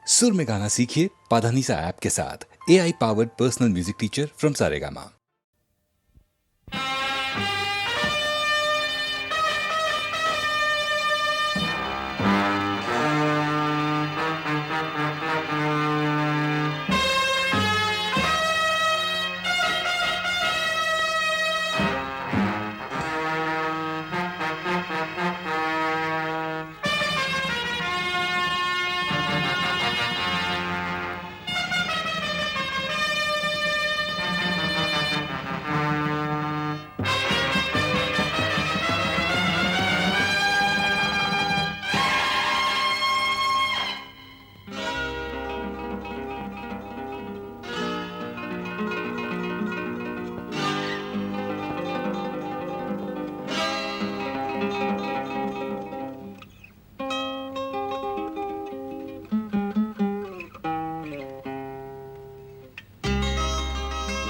सुर में गाना सीखिए पाधानीसा ऐप के साथ। AI powered personal music teacher from Saregama.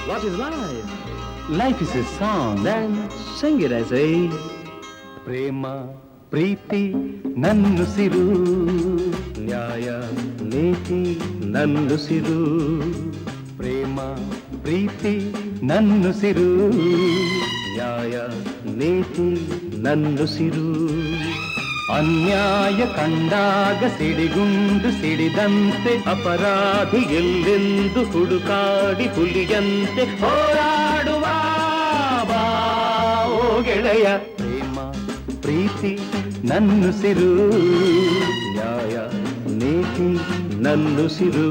What is life? Life is a song. Then sing it, I say. ಪ್ರೇಮ ಪ್ರೀತಿ ನನ್ನುಸಿರು, ನ್ಯಾಯ ನೀತಿ ನನ್ನುಸಿರು. ಪ್ರೇಮ ಪ್ರೀತಿ ನನ್ನುಸಿರು, ನ್ಯಾಯ ನೀತಿ ನನ್ನುಸಿರು. ಅನ್ಯಾಯ ಕಂಡಾಗ ಸಿಡಿಗುಂಡು ಸಿಡಿದಂತೆ ಅಪರಾಧಿ ಎಲ್ಲೆಂದು ಹುಡುಕಾಡಿ ಹುಲಿಯಂತೆ ಹೋರಾಡುವ ಬಾ ಓ ಗೆಳೆಯ. ಪ್ರೇಮ ಪ್ರೀತಿ ನನ್ನುಸಿರು, ನ್ಯಾಯ ನೀತಿ ನನ್ನುಸಿರು.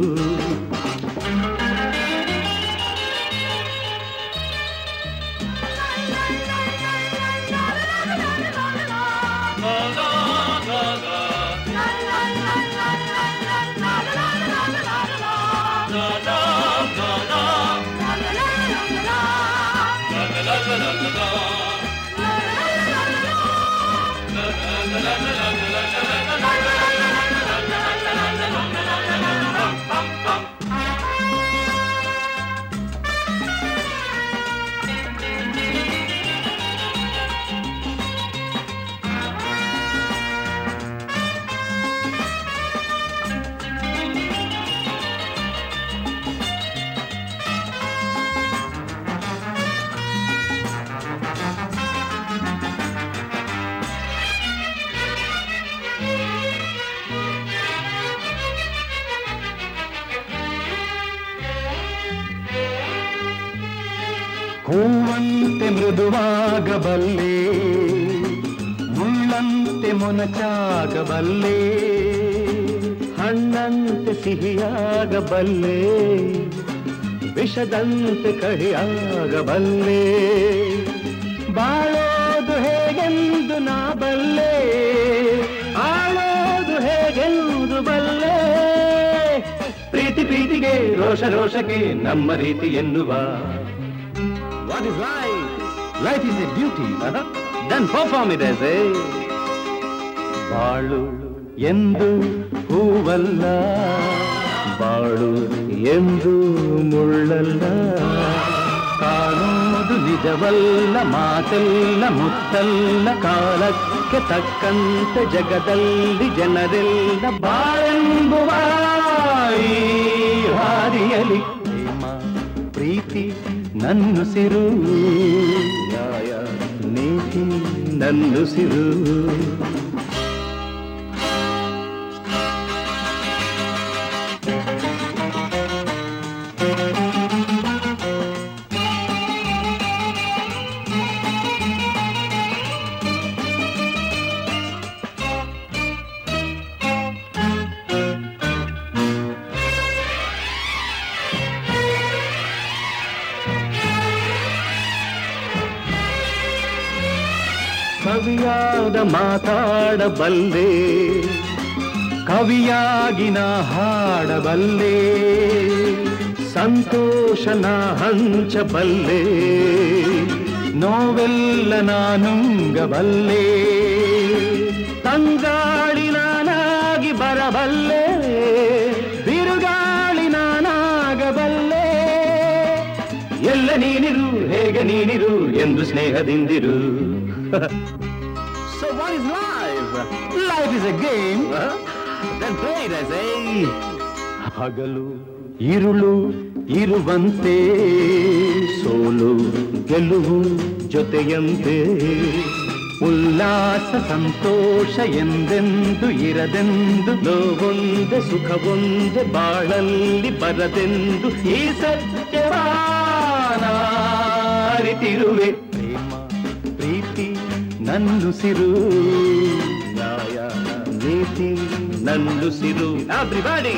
ಹೂವಂತೆ ಮೃದುವಾಗಬಲ್ಲೆ, ಮುಳ್ಳಂತೆ ಮೊನಚಾಗಬಲ್ಲೆ, ಹಣ್ಣಂತೆ ಸಿಹಿಯಾಗಬಲ್ಲೆ, ವಿಷದಂತೆ ಕಹಿಯಾಗಬಲ್ಲೆ. ಬಾಳೋದು ಹೇಗೆಂದು ನಾ ಬಲ್ಲೆ, ಆಳೋದು ಹೇಗೆಂದು ಬಲ್ಲೆ. ಪ್ರೀತಿ ಪ್ರೀತಿಗೆ ರೋಷ ರೋಷಕ್ಕೆ ನಮ್ಮ ರೀತಿ ಎನ್ನುವ. What is life? life is a duty. Then perform it as a. ಬಾಳು ಎಂದು ಹೂವಲ್ಲ, ಬಾಳು ಎಂದು ಮುಳ್ಳಲ್ಲ, ಕಾಣುವುದು ನಿಜವಲ್ಲ, ಮಾತೆಲ್ಲ ಮುತ್ತಲ್ಲ, ಕಾಲಕ್ಕೆ ತಕ್ಕಂತೆ ಜಗದಲ್ಲಿ ಜನರೆಲ್ಲ ಬಾಳೆಂಬುವ ಈ ಹಾದಿಯಲಿ. ಪ್ರೇಮ ಪ್ರೀತಿ ನನ್ನುಸಿರು, ನ್ಯಾಯ ನೀತಿ ನನ್ನುಸಿರು. ಕವಿಯಾದ ಮಾತಾಡಬಲ್ಲೆ, ಕವಿಯಾಗಿ ನಾ ಹಾಡಬಲ್ಲೆ, ಸಂತೋಷನ ಹಂಚಬಲ್ಲೆ, ನೋವೆಲ್ಲ ನಾನುಂಗಬಲ್ಲೆ, ತಂಗಾಳಿ ನಾನಾಗಿ ಬರಬಲ್ಲೆ, ಬಿರುಗಾಳಿ ನಾನಾಗಬಲ್ಲೆ. ಎಲ್ಲ ನೀನಿರು ಹೇಗೆ ನೀನಿರು ಎಂದು ಸ್ನೇಹದಿಂದಿರು. So what is life? Life is a game. Then play it, I say. ಹಗಲು ಇರುಳು ಇರುವಂತೆ ಸೋಲು ಗೆಲುವು ಜೊತೆಯಂತೆ ಉಲ್ಲಾಸ ಸಂತೋಷ ಎಂದೆಂದು ಇರದೆಂದು ನೋವೊಂದೆ ಸುಖವೊಂದೆ ಬಾಳಲ್ಲಿ ಬರದೆಂದು ಈ ಸತ್ಯವಾನ ಅರಿತಿರುವೆ. ಪ್ರೇಮ ಪ್ರೀತಿ ನನ್ನುಸಿರು ನ್ಯಾಯ ನೀತಿ ನನ್ನುಸಿರು. ಎವ್ರಿಬಡಿ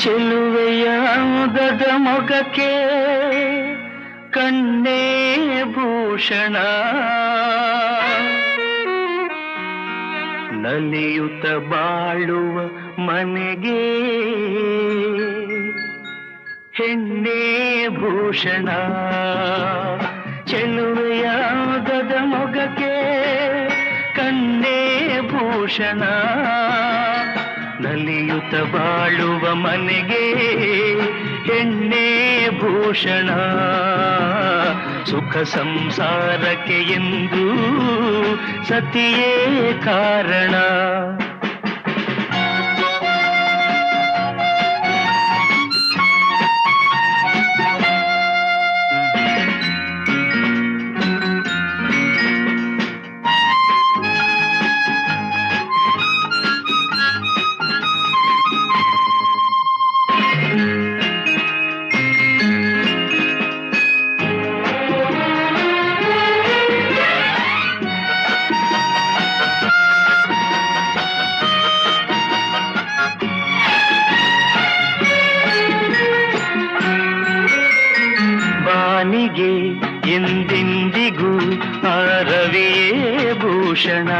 ಚೆಲುವೆಯ ಮುದದ ಮೊಗಕ್ಕೆ ಕಣ್ಣೇ ಭೂಷಣ ನಲಿಯುತ್ತ ಬಾಳುವ ಮನೆಗೆ ಹೆಣ್ಣೇ ಭೂಷಣ. ಚೆಲುವೆಯ ಮುದದ ಮೊಗಕ್ಕೆ ಕಣ್ಣೇ ಭೂಷಣ ನಲಿಯುತ್ತ ಬಾಳುವ ಮನೆಗೆ ಹೆಣ್ಣೇ ಭೂಷಣ. ಸುಖ ಸಂಸಾರಕ್ಕೆ ಎಂದು ಸತಿಯೇ ಕಾರಣ. ಬಾನಿಗೆ ಎಂದೆಂದಿಗೂ ರವಿಯೇ ಭೂಷಣ.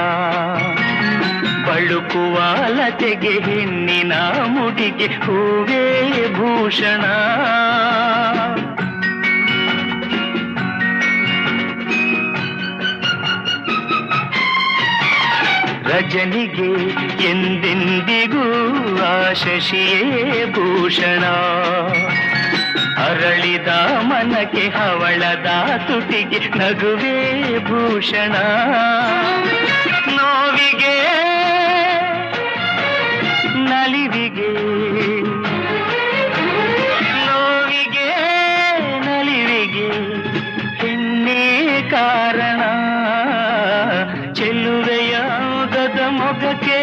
ಬಳುಕುವ ಲತೆಗೆ ಹೆಣ್ಣಿನ ಮುಡಿಗೆ ಹೂವೇ ಭೂಷಣ. ರಜನಿಗೆ ಎಂದೆಂದಿಗೂ ಶಶಿಯೇ ಭೂಷಣ. ಅರಳಿದ ಮನಕ್ಕೆ ಹವಳದ ತುಟಿಗೆ ನಗುವೇ ಭೂಷಣ. ನೋವಿಗೆ ನಲಿವಿಗೆ ನೋವಿಗೆ ನಲಿವಿಗೆ ಹೆಣ್ಣೇ ಕಾರಣ. ಚೆಲುವೆಯ ಉದದ ಮೊಗಕ್ಕೆ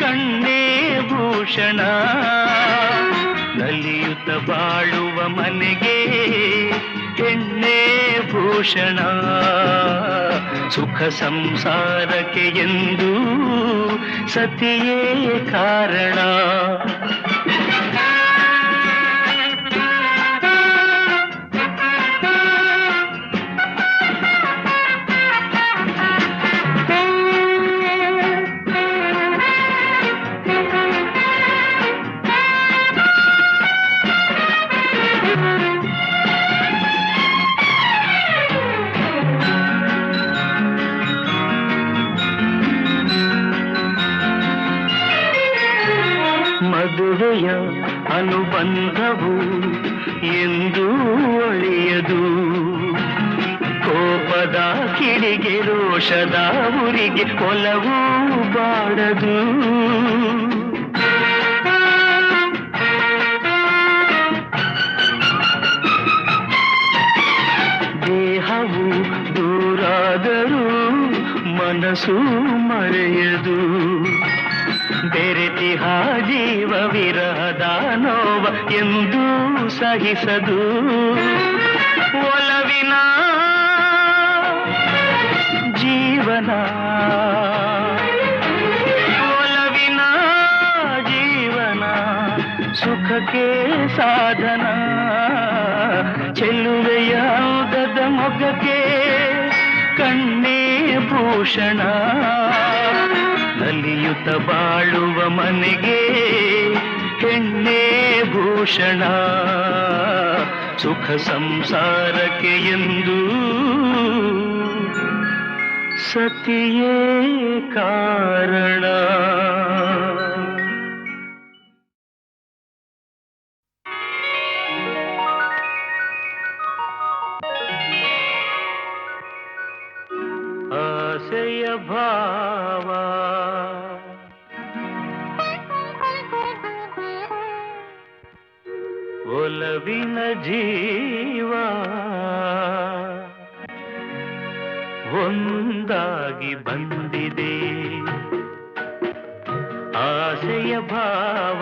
ಕಣ್ಣೇ ಭೂಷಣ ನಲಿಯುತ್ತ ಬಾಳುವ ಮನೆಗೆ ಹೆಣ್ಣೇ ಭೂಷಣ. ಸುಖ ಸಂಸಾರಕ್ಕೆ ಎಂದು ಸತಿಯೇ ಕಾರಣ. ಮದುವೆಯ ಅನುಬಂಧವು ಎಂದು ಒಳೆಯದು. ಕೋಪದ ಕಿಡಿಗೆ ರೋಷದ ಉರಿಗೆ ಒಲವು ಬಾಡದು. ದೇಹವು ದೂರಾದರೂ ಮನಸ್ಸು ಮರೆಯದು. ಬೆರೆತಿಹ ಜೀವ ವಿರಹದ ನೋವ ಎಂದು ಸಹಿಸದು. ಒಲವಿನ ಜೀವನ ಒಲವಿನ ಜೀವನ ಸುಖಕ್ಕೆ ಸಾಧನ. ಚೆಲುವೆಯ ಅಂದದ ಮೊಗಕ್ಕೆ ಕಣ್ಣೇ ಭೂಷಣ, ನಲಿಯುತ್ತ ಬಾಳುವ ಮನೆಗೆ ಹೆಣ್ಣೇ ಭೂಷಣ, ಸುಖ ಸಂಸಾರಕ್ಕೆ ಎಂದು ಸತಿಯೇ ಕಾರಣ. ಆಸೆಯ ಭಾವ ಒಲವಿನ ಜೀವ ಒಂದಾಗಿ ಬಂದಿದೆ. ಆಸೆಯ ಭಾವ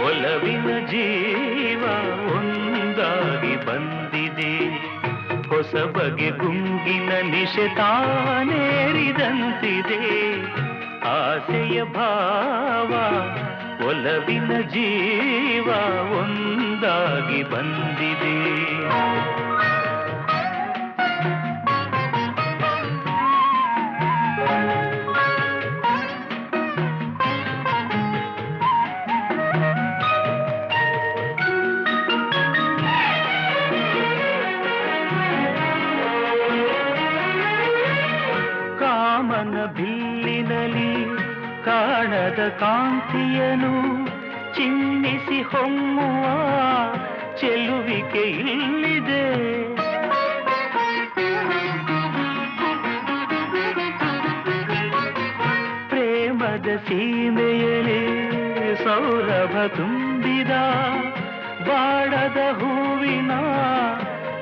ಒಲವಿನ ಜೀವ ಒಂದಾಗಿ ಬಂದಿದೆ. ಹೊಸ ಬಗೆ ಗುಂಗಿನ ನಿಶೆ ತಾನೇರಿದಂತಿದೆ. ಆಸೆಯ ಭಾವ ಒಲವಿನ ಜೀವ ಒಂದಾಗಿ ಬಂದಿದೆ. ಕಾಮನ ಬಿಲ್ಲಿನಲ್ಲಿ ಕಾಣದ ಕಾಂತಿಯನು ಚಿನ್ನಿಸಿ ಹೊಮ್ಮುವ ಚೆಲುವಿಕೆ ಇಲ್ಲಿದೆ. ಪ್ರೇಮದ ಸೀಮೆಯಲ್ಲಿ ಸೌರಭ ತುಂಬಿದ ಬಾಡದ ಹೂವಿನ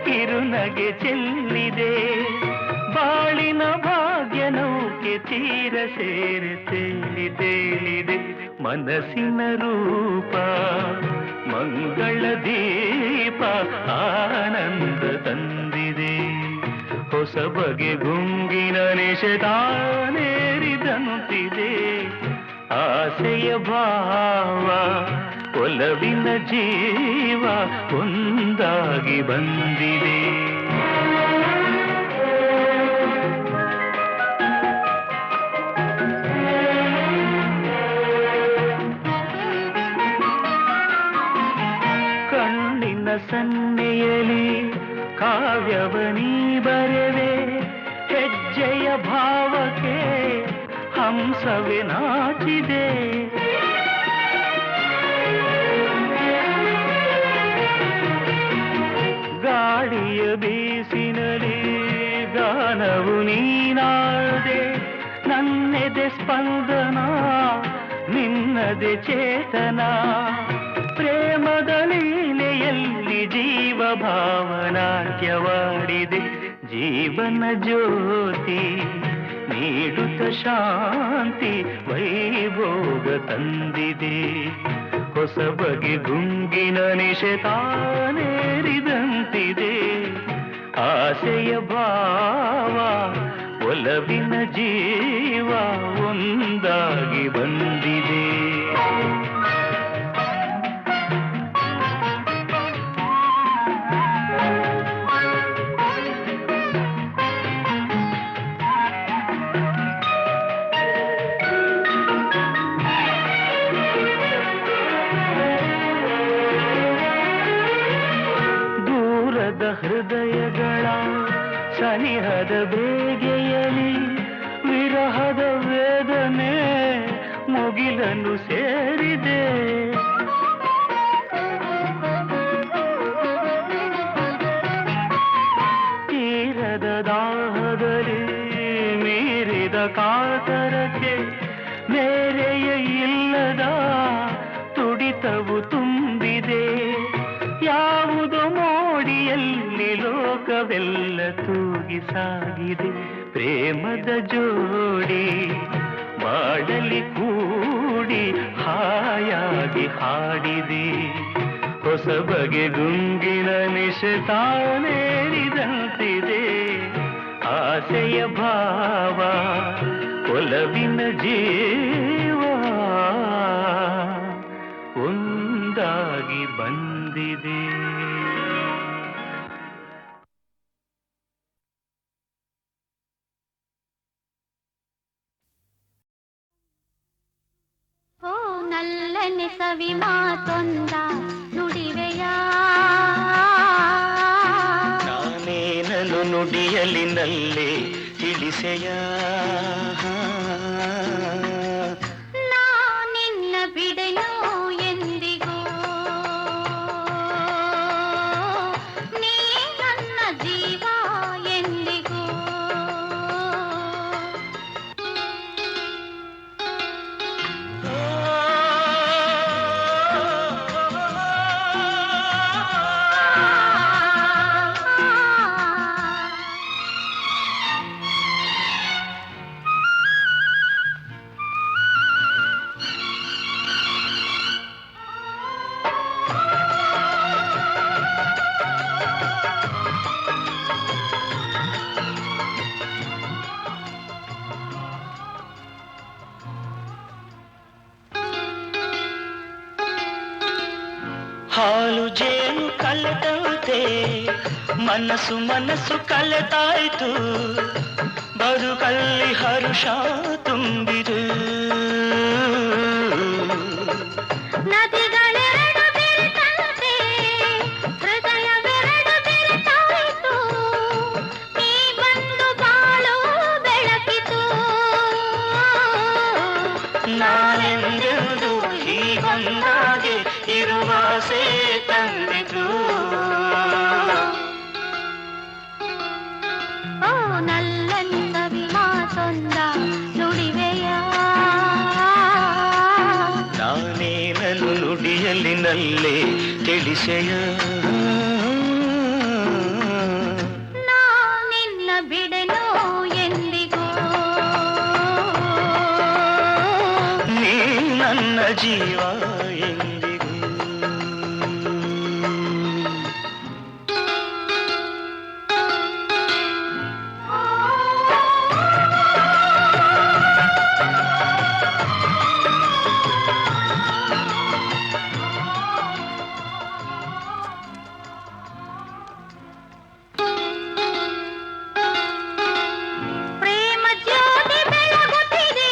ಕಿರುನಗೆ ಚೆಲ್ಲಿದೆ. ಬಾಳಿನ ಭಾಗ್ಯ ನೌಕೆ ತೀರ ಸೇರಿ ತೇಲಿದೆ. ಮನಸ್ಸಿನ ರೂಪ ಮಂಗಳ ದೀಪ ಆನಂದ ತಂದಿದೆ. ಹೊಸ ಬಗೆ ಗುಂಗಿನ ನಿಶೆ ತಾನೇರಿದಂತಿದೆ. ಆಸೆಯ ಭಾವ ಒಲವಿನ ಜೀವ ಒಂದಾಗಿ ಬಂದಿದೆ. ಕಣ್ಣಿನ ಸನ್ನೆಯಲಿ ಕಾವ್ಯವನೀ ಬರೆವೆ. ಹೆಜ್ಜೆಯ ಭಾವಕ್ಕೆ ಹಂಸವೇ ನಾಚಿದೆ. ಗಾಳಿಯ ಬೀಸಿನಲಿ ಗಾನವು ನೀನಾದೆ. ನನ್ನೆದೆ ಸ್ಪಂದನ ನಿನ್ನದೆ ಚೇತನ. ಪ್ರೇಮದ ಲೀಲೆಯಲ್ಲಿ ಜೀವ ಭಾವನಾಟ್ಯವಾಡಿದೆ. ಜೀವನ ಜ್ಯೋತಿ ನೀಡುತ್ತ ಶಾಂತಿ ವೈಭೋಗ ತಂದಿದೆ. ಹೊಸ ಬಗೆ ಗುಂಗಿನ ನಿಶೆ ತಾನೇರಿದಂತಿದೆ. ಆಸೆಯ ಭಾವ ಒಲವಿನ ಜೀವ ಒಂದಾಗಿ ಬಂದಿದೆ. ಹೃದಯಗಳ ಸನಿಹದ ಬೇಗೆಯಲಿ ವಿರಹದ ವೇದನೆ ಮುಗಿಲನ್ನು ಸೇರಿದೆ. ತೀರದ ದಾಹದಲ್ಲಿ ಮೀರಿದ ಕಾತರಕ್ಕೆ ಮೇರೆಯ ಇಲ್ಲದ ತುಡಿತವು ತುಂಬಿದೆ. ಯಾವುದೋ ಮೋಡಿಯಲ್ಲಿ ಲೋಕವೆಲ್ಲ ತೂಗಿ ಸಾಗಿದೆ. ಪ್ರೇಮದ ಜೋಡಿ ಬಾಳಲಿ ಕೂಡಿ ಹಾಯಾಗಿ ಹಾಡಿದೆ. ಹೊಸ ಬಗೆ ಗುಂಗಿನ ನಿಶೆ ತಾನೇರಿದಂತಿದೆ. ಆಸೆಯ ಭಾವ ಒಲವಿನ ಜೀವ ಒಂದಾಗಿ ಬಂದಿದೆ. ನಲ್ಲನೆ ಸವಿ ಮಾತೊಂದ ನುಡಿವೆಯ ನಾನೇನನು ನುಡಿಯಲಿನಲ್ಲೇ ತಿಳಿಸೆಯ ನಿನ್ನ ಬಿಡೆನು ಎಂದಿಗೂ ನೀ ನನ್ನ ಜೀವ ಎಂದಿಗೂ ಹಾಲು ಜೇನು ಕಲೆದಂತೆ ಮನಸ್ಸು ಮನಸ್ಸು ಕಲೆತಾಯ್ತು ಬದುಕಲ್ಲಿ ಹರುಷ ತುಂಬಿದು ನದಿಗಳೆರಡು ಬೆರೆತಂತೆ ಹೃದಯವೆರಡು ಬೆರೆತಾಯಿತು ನೀ ಬಂದು ಬಾಳು ಬೆಳಕಿತು ನಾನೆಂದೆಂದು ಹೀಗೊಂದಾಗೆ ಇರುವಾಸೆ ತಂದಿತು ಓ ನಲ್ಲನೆ ಸವಿ ಮಾತೊಂದ ನುಡಿವೆಯ ನಾನೇನನು ನುಡಿಯಲಿನಲ್ಲೇ ತಿಳಿಸೆಯ ನಿನ್ನ ಬಿಡೆನು ಎಂದಿಗೂ ನೀ ನನ್ನ ಜೀವ ಎಂದಿಗೂ ಪ್ರೇಮ ಜ್ಯೋತಿ ಬೆಳಗುತ್ತಿದೆ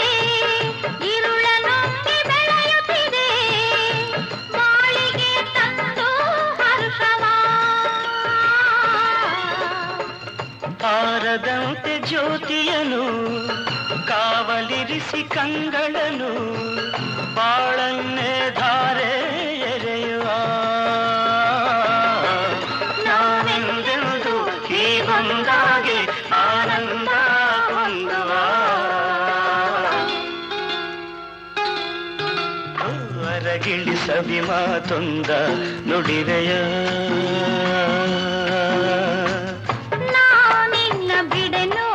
ಇರುಳ ನುಂಗಿ ಬೆಳೆಯುತ್ತಿದೆ ಬಾಳಿಗೆ ತಂದು ಹರ್ಷವ ಆರದಂತೆ ಜ್ಯೋತಿಯನು ಕಾವಲಿರಿಸಿ ಕಂಗಳನು ಬಾಳನ್ನೇ ಧಾರೆ ಎರೆಯುವ ನಾನೆಂದೆಂದು ಹೀಗೊಂದಾಗೆ ಆನಂದ ಹೊಂದುವ ಹೊರಗಿಳಿ ಸವಿ ಮಾತೊಂದ ನುಡಿರೆಯ ನಿನ್ನ ಬಿಡೆನು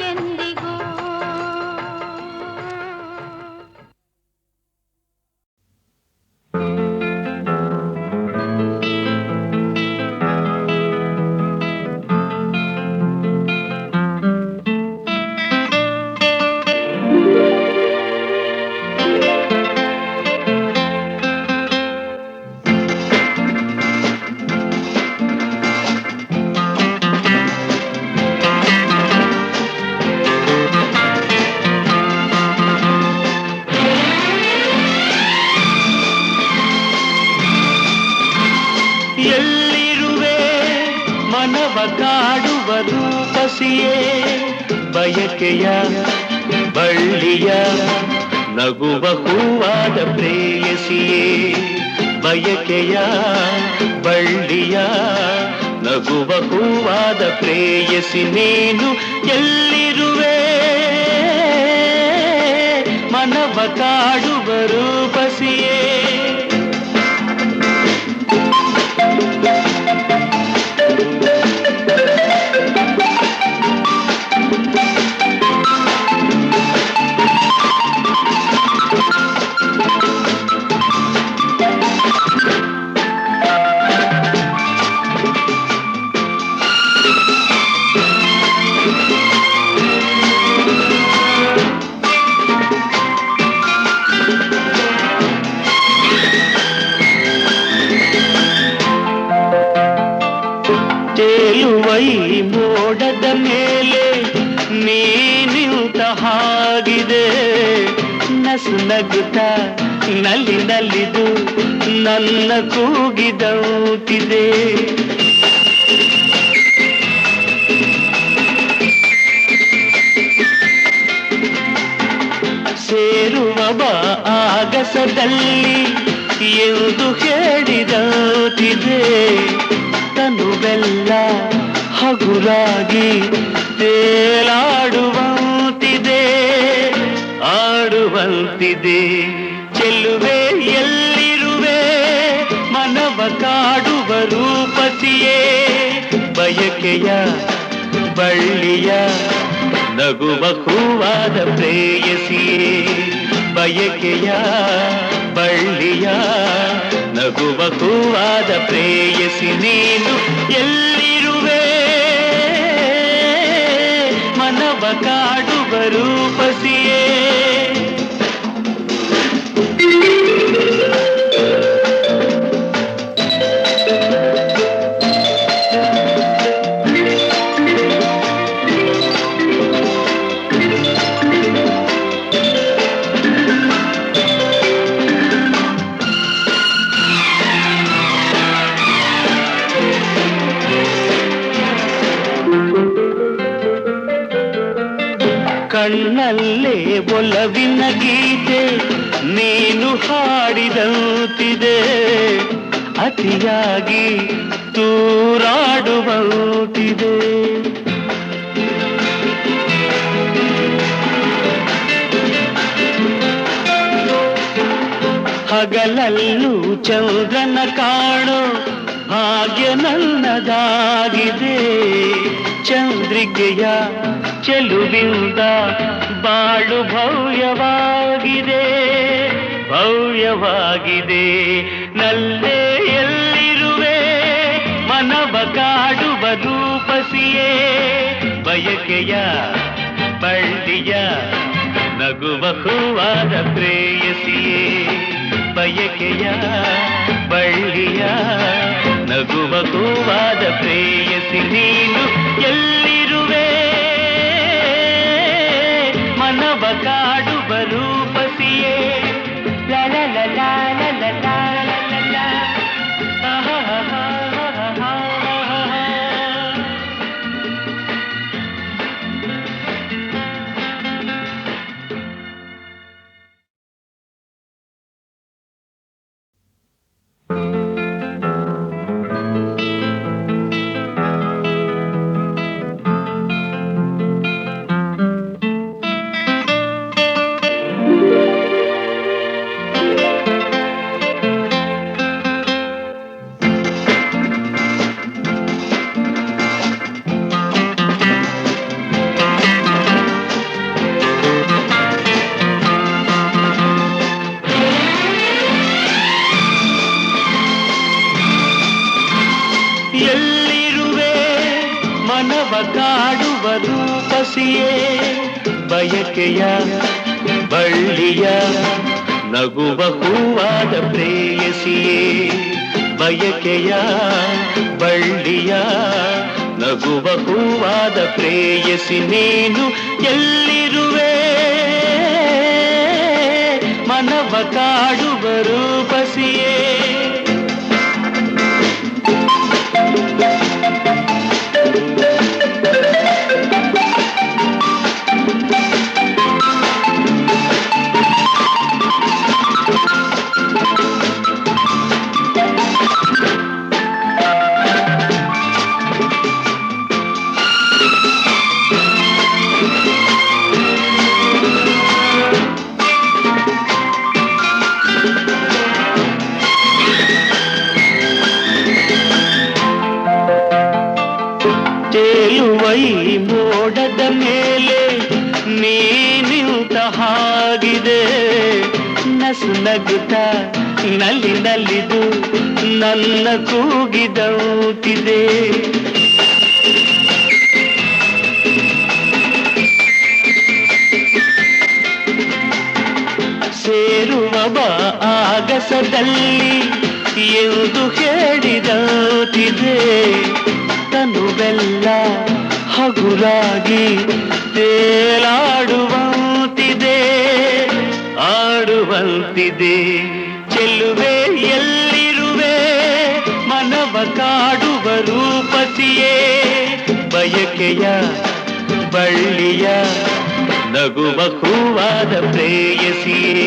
ಎಂದಿಗೂ ಎಲ್ಲಿರುವೆ ಮನವ ಕಾಡುವ ರೂಪಸಿಯೇ ಬಯಕೆಯ ಬಳ್ಳಿಯ ನಗುವ ಹೂವಾದ ಪ್ರೇಯಸಿಯೇ ಬಯಕೆಯ ಬಳ್ಳಿಯ ನಗುವ ಹೂವಾದ ಪ್ರೇಯಸಿ ನೀನು ಎಲ್ಲಿರುವೆ ಮನವ ಕಾಡುವ ರೂಪಸಿಯೇ ತೇಲುವೈ ಮೋಡದ ಮೇಲೆ ನೀ ನಿಂತ ಹಾಗಿದೆ ನಸು ನಗುತ್ತ ನಲ್ಲಿ ನಲ್ಲಿದು ನನ್ನ ಕೂಗಿದಂತಿದೆ. ಸೇರುವ ಬಾ ಆಗಸದಲ್ಲಿ ಎಂದು ಹೇಳಿದಂತಿದೆ. ತನುವೆಲ್ಲ ಹಗುರಾಗಿ ತೇಲಾಡುವಂತಿದೆ, ಆಡುವಂತಿದೆ. ಚೆಲ್ಲುವೆ ಎಲ್ಲಿರುವೆ ಮನವ ಕಾಡುವ ರೂಪಸಿಯೇ, ಬಯಕೆಯ ಬಳ್ಳಿಯ ನಗುವ ಹೂವಾದ ಪ್ರೇಯಸಿಯೇ, ಬಯಕೆಯ ಬಳ್ಳಿಯ ನಗುವ ಹೂವಾದ ಪ್ರೇಯಸಿ ನೀನು ಎಲ್ಲಿರುವೆ ಮನವ ಕಾಡುವ ರೂಪಸಿಯೇ. ಕಣ್ಣಲ್ಲೇ ಒಲವಿನ ಗೀತೆ ನೀನು ಹಾಡಿದಂತಿದೆ, ಅತಿಯಾಗಿ ತೂರಾಡುವಂತಿದೆ. ಹಗಲಲ್ಲೂ ಚಂದ್ರನ ಕಾಣೋ ಭಾಗ್ಯ ನನ್ನದಾಗಿದೆ. ಚಂದ್ರಿಕೆಯ ಚೆಲುವಿಂದ ಬಾಳು ಭವ್ಯವಾಗಿದೆ, ಭವ್ಯವಾಗಿದೆ. ನಲ್ಲೇ ಎಲ್ಲಿರುವೆ ಮನವ ಕಾಡುವ ರೂಪಸಿಯೇ, ಬಯಕೆಯ ಬಳ್ಳಿಯ ನಗುವ ಹೂವಾದ ಪ್ರೇಯಸಿಯೇ, ಬಯಕೆಯ ಬಳ್ಳಿಯ ನಗುವ ಹೂವಾದ ಪ್ರೇಯಸಿ ನೀನು ಎಲ್ಲಿರುವೆ ಮನವ ಕಾಡುವ ರೂಪಸಿಯೇ. ಲಲ ಲಲ ಲಲ ಲಲ ಕಾಡುವ ರೂಪಸಿಯೇ, ಬಯಕೆಯ ಬಳ್ಳಿಯ ನಗುವ ಹೂವಾದ ಪ್ರೇಯಸಿಯೇ, ಬಯಕೆಯ ಬಳ್ಳಿಯ ನಗುವ ಹೂವಾದ ಪ್ರೇಯಸಿ ನೀನು ಎಲ್ಲಿರುವೆ ಮನವ ಕಾಡುವ ರೂಪಸಿಯೇ. ಮೋಡದ ಮೇಲೆ ನೀನಿಂತ ಹಾಗಿದೆ, ನಸು ನಗುತ್ತ ನಲ್ಲಿ ನಲ್ಲಿದು ನನ್ನ ಕೂಗಿದಂತಿದೆ. ಸೇರುವ ಬಾ ಆಗಸದಲ್ಲಿ ಎಂದು ಹೇಳಿದಂತಿದೆ. ತನುವೆಲ್ಲ ಹಗುರಾಗಿ ತೇಲಾಡುವಂತಿದೆ, ಹೇಳುವಂತಿದೆ. ಚೆಲುವೆ ಎಲ್ಲಿರುವೆ ಮನವ ಕಾಡುವ ರೂಪಸಿಯೇ, ಬಯಕೆಯ ಬಳ್ಳಿಯ ನಗುವ ಹೂವಾದ ಪ್ರೇಯಸಿಯೇ,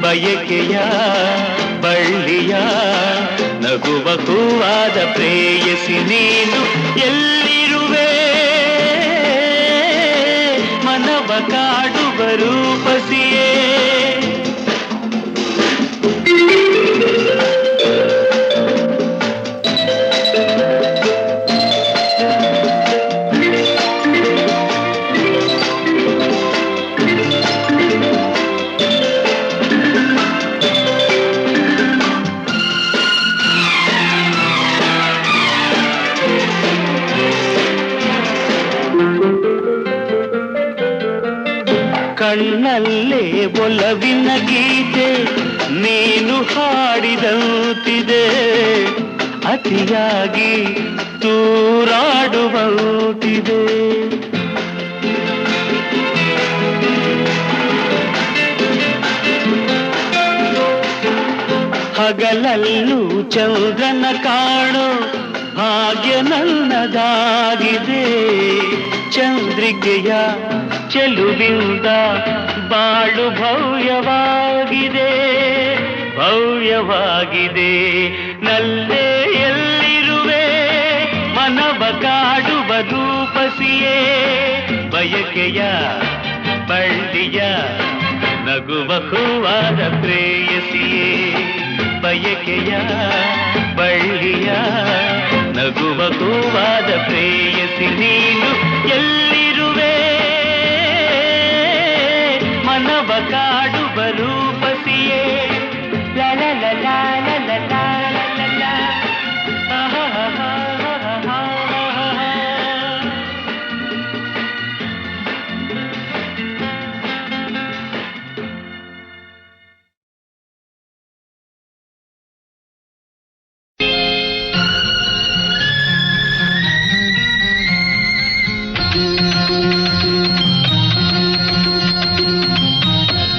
ಬಯಕೆಯ ಬಳ್ಳಿಯ ನಗುವ ಹೂವಾದ ಪ್ರೇಯಸಿ ನೀನು ಎಲ್ಲಿರುವೆ ಮನವ ಕಾಡುವ ರೂಪಸಿಯೇ. ಕಣ್ಣಲ್ಲೇ ಒಲವಿನ ಗೀತೆ ನೀನು ಹಾಡಿದಂತಿದೆ, ಅತಿಯಾಗಿ ತೂರಾಡುವಂತಿದೆ. ಹಗಲಲ್ಲೂ ಚಂದ್ರನ ಕಾಣೋ ಭಾಗ್ಯ ನನ್ನದಾಗಿದೆ, ಚಂದ್ರಿಕೆಯ ಚೆಲುವಿಂದ ಬಾಳು ಭವ್ಯವಾಗಿದೆ, ಭವ್ಯವಾಗಿದೆ. ನಲ್ಲೇ ಎಲ್ಲಿರುವೆ ಮನವ ಕಾಡುವ ರೂಪಸಿಯೇ, ಬಯಕೆಯ ಬಳ್ಳಿಯ ನಗುವ ಹೂವಾದ ಪ್ರೇಯಸಿಯೇ, ಬಯಕೆಯ ಬಳ್ಳಿಯ ನಗುವ ಹೂವಾದ ಪ್ರೇಯಸಿ ನೀನು ಎಲ್ಲಿರುವೆ ಮನವ ಕಾಡುವ ರೂಪಸಿಯೇ. ಲಾ ಲಾ ಲಾ ಲಾ ಲಾ ಲಾ ಲಾ ಲಾ ಲಾ.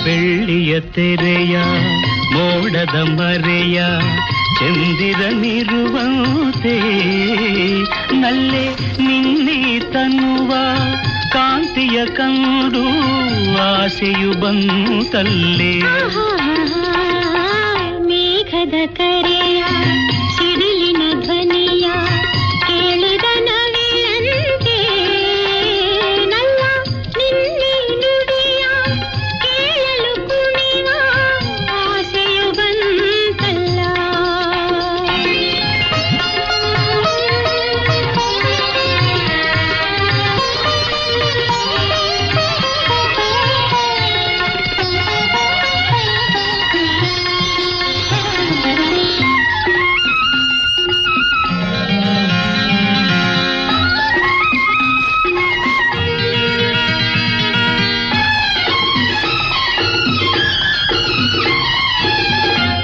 ಬೆಳ್ಳಿಯ ತೆರೆಯ ಮೋಡದ ಮರೆಯ ಚಂದಿರನಿರುವಂತೆ, ನಲ್ಲೆ ನಿನ್ನೆ ತನ್ನುವ ಕಾಂತಿಯ ಕಂಡು ಆಸೆಯು ಬಂತಲ್ಲೇ. ಮೇಘದ ಕರೆಯ ಸಿಡಿಲಿನ ಧ್ವನಿಯ ಕೇಳಿದ ನವಿಲಂತೆ, ನಲ್ಲ ನಿನ್ನೆ ನುಡಿಯ ಕೇಳಲು ಕುಣಿವ ಆಸೆಯು ಬಂತಲ್ಲ.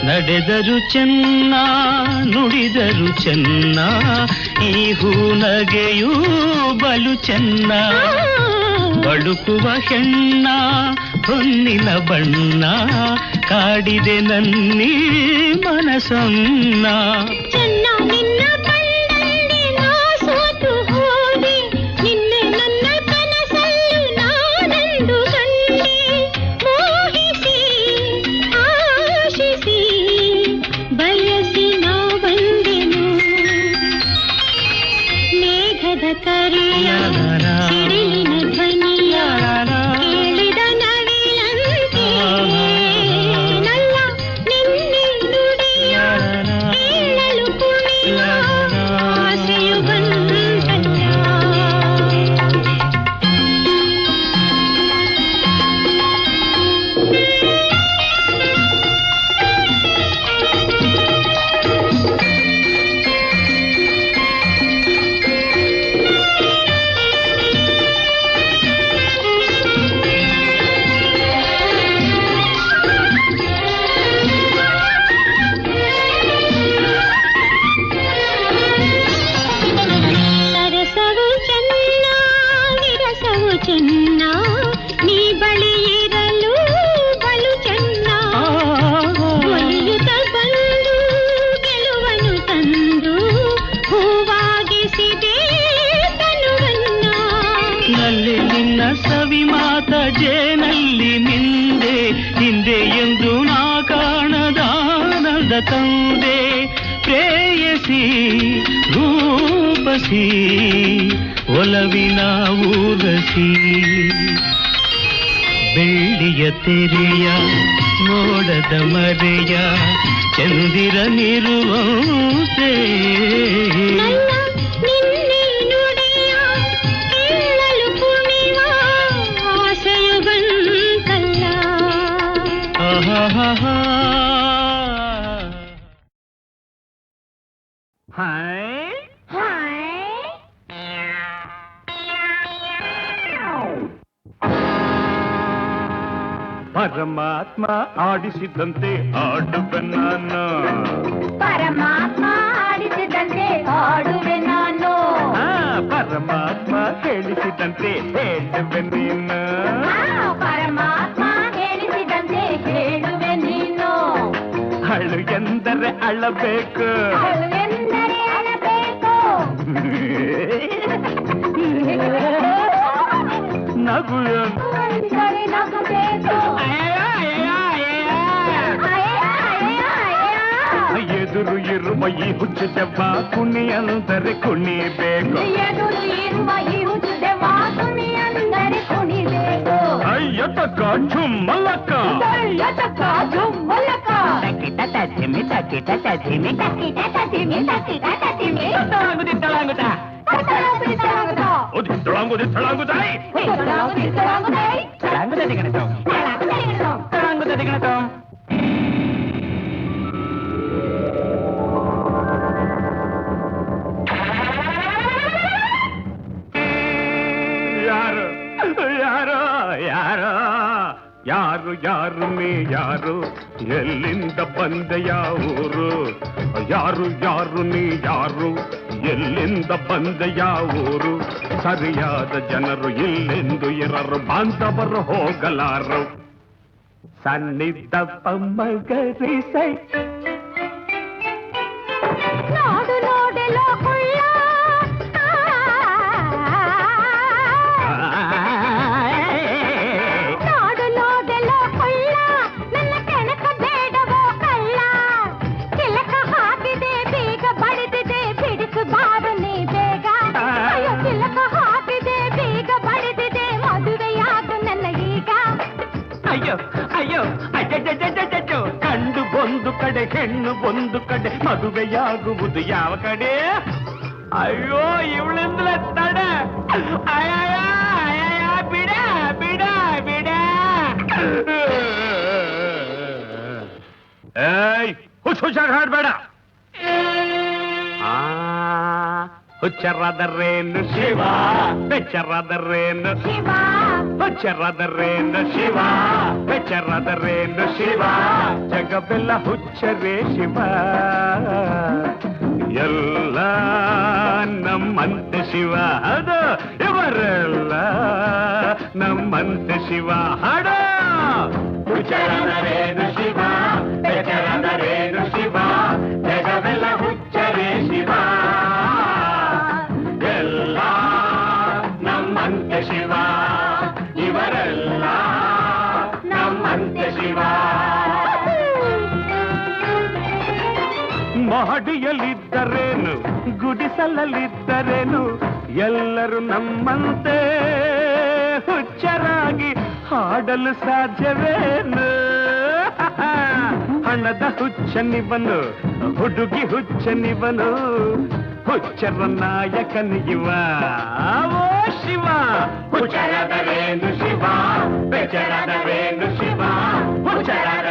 ನಡೆದರು ಚೆನ್ನ ನುಡಿದರು ಚೆನ್ನ, ಈ ಹೂನಗೆಯೂ ಬಲು ಚೆನ್ನ. ಬಳುಕುವ ಹೆಣ್ಣ ಹೊನ್ನಿನ ಬಣ್ಣ ಕಾಡಿದೆ ನನ್ನೀ ಮನಸನ್ನ. ಚೆನ್ನ ನಿನ್ನ ಕಣ್ಣಲ್ಲಿ ನಾ ಸೋತು ಹೋದೆ, ನಿನ್ನೆ ನನ್ನ ಕನಸಲ್ಲೂ ನಾನೆಂದು ಕಂಡೆ. ಮೋಹಿಸಿ ಆಶಿಸಿ ಬಯಸಿ ನಾ ಬಂದೆನು, ಮೇಘದ ಕರೆಯ ಸಿಡಿಲಿನ ಧ್ವನಿಯ ಕೇಳಿದ ನವಿಲಂತೆ, ನಲ್ಲ ನಿನ್ನೆ ನುಡಿಯ ಕೇಳಲು ಕುಣಿವ ಬಸಿ ಒಲವಿನ ಊರಸಿ ಬೆಳ್ಳಿಯ ತೆರೆಯ ಮೋಡದ ಮರೆಯ ಚಂದಿರನಿರುವಂತೆ ನನ್ನ ನಿನ್ನೆ ನುಡಿಯ ಕೇಳಲು ಕುಣಿವ ಆಸೆಯು ಬಂತಲ್ಲ. ಆಹಾಹಾ ಪರಮಾತ್ಮ ಆಡಿಸಿದಂತೆ ಆಡುವೆ ನಾನು, ಪರಮಾತ್ಮ ಆಡಿಸಿದಂತೆ ಆಡುವೆ ನಾನು, ಪರಮಾತ್ಮ ಹೇಳಿಸಿದಂತೆ ಹೇಳುವೆ ನೀನು, ಪರಮಾತ್ಮ ಹೇಳಿಸಿದಂತೆ ಹೇಳುವೆ ನೀನು. ಅಳು ಎಂದರೆ ಅಳಬೇಕು, ಅಳು ಎಂದರೆ ಅಳಬೇಕು, ನಗು ಎಂದರೆ ನಗಬೇಕು. ಎದುರು ಇರುವ ಈ ಹುಚ್ಚುದೆವ್ವ ಕುಣಿ ಅಂದರೆ ಕುಣಿಬೇಕು, ಎದುರು ಇರುವ ಈ ಹುಚ್ಚುದೆವ್ವ ಕುಣಿ ಅಂದರೆ ಕುಣಿಬೇಕು. ಅಯ್ಯ ತಕ್ಕ ಝುಮ್ಮಲಕ್ಕ, ಅಯ್ಯ ತಕ್ಕ ಝುಮ್ಮಲಕ್ಕ, ತಕ್ಕಿಟ ತತ್ತಿಮಿ ತಕ್ಕಿಟ ತತ್ತಿಮಿ ತಕ್ಕಿಟ ತತ್ತಿಮಿ ತಕ್ಕಿಟ ತತ್ತಿಮಿ ತಳಾಂಗುದ ಒದಿತ್ತಳಾಂಗುದಾಯ್ ತಳಾಂಗುದ ದಿಗಣತೋ ತಳಾಂಗುದ ದಿಗಣತೋ ಯಾರು ಯಾರು ಯಾರು ಯಾರು ಯಾರು ನೀ ಯಾರು, ಎಲ್ಲಿಂದ ಬಂದೆ ಯಾವೂರು, ಯಾರು ಯಾರು ನೀ ಯಾರು, ಎಲ್ಲಿಂದ ಬಂದೆ ಯಾವೂರು, ಸರಿಯಾದ ಜನರು ಇಲ್ಲೆಂದು ಇರರು, ಬಾಂಧವರು ಹೋಗಲಾರು, ಸನ್ನಿಧ ಪಮ್ಮಗರಿಸೈ ನಾಡು ನೋಡಲು ಕೊಳ್ಳ ನಾಡು ನೋಡಲು ಕೊಳ್ಳ, ನನ್ನ ಕೆಣಕ ಬೇಡವೋ ಕಳ್ಳ, ತಿಲಕ ಹಾಕಿದೆ ಬೀಗ ಬಡಿದಿದೆ ಬಿಡಿಸು ಬಾರು ನೀ ಬೇಗ. ಅಯ್ಯೋ ತಿಲಕ ಹಾಕಿದೆ ಬೀಗ ಬಡಿದಿದೆ ಮದುವೆಯಾಗು ನನ್ನ ಈಗ. ಅಯ್ಯೋ ಅಯ್ಯೋ ಅಜ್ಜೋ, ಕಂಡು ಒಂದು ಕಡೆ ಹೆಣ್ಣು ಒಂದು ಕಡೆ, ಮದುವೆಯಾಗುವುದು ಯಾವ ಕಡೆ, ಅಯ್ಯೋ ಇವಳಿಂದಲೇ ತಡೆ, ಅಯ್ಯಯ್ಯ ಅಯ್ಯಯ್ಯ ಬಿಡ ಬಿಡ ಬಿಡ. ಏಯ್ ಹುಷಾರ್ ಹಾಡ್ಬೇಡ, ಹುಚ್ಚರಾದರೇನು ಶಿವ, ಬೆಚ್ಚರಾದರೇನು ಶಿವ ಹುಚ್ಚರಾದರೇನು ಶಿವ, ಬೆಚ್ಚರಾದರೇನು ಶಿವ, ಜಗವೆಲ್ಲ ಹುಚ್ಚರೇ ಶಿವ, ಎಲ್ಲ ನಮ್ಮಂತೆ ಶಿವ, ಅದು ಇವರೆಲ್ಲ ನಮ್ಮಂತೆ ಶಿವ, ಹಾಡ ಹುಚ್ಚರಾದರೇನು ಶಿವ, ಬೆಚ್ಚರಾದರೇನು ಶಿವ, ಜಗವೆಲ್ಲ ಹುಚ್ಚರೇ ಶಿವ, ಎಲ್ಲ ನಮ್ಮಂತೆ ಶಿವ, ಇವರೆಲ್ಲ ನಮ್ಮಂತೆ ಶಿವ. ಮಹಡಿಯಲ್ಲಿದ್ದರೇನು ಗುಡಿಸಲಲ್ಲಿದ್ದರೇನು, ಎಲ್ಲರೂ ನಮ್ಮಂತೆ ಹುಚ್ಚರಾಗಿ ಹಾಡಲು ಸಾಧ್ಯವೇನು, ಹಣದ ಹುಚ್ಚನಿವನು ಹುಡುಗಿ ಹುಚ್ಚನಿವನು, ಹುಚ್ಚರ ನಾಯಕನಿಗಿವ ಓ ಶಿವ, ಹುಚ್ಚರಾದರೇನು ಶಿವ, ಬೆಚ್ಚರಾದರೇನು ಶಿವ, ಹುಚ್ಚರ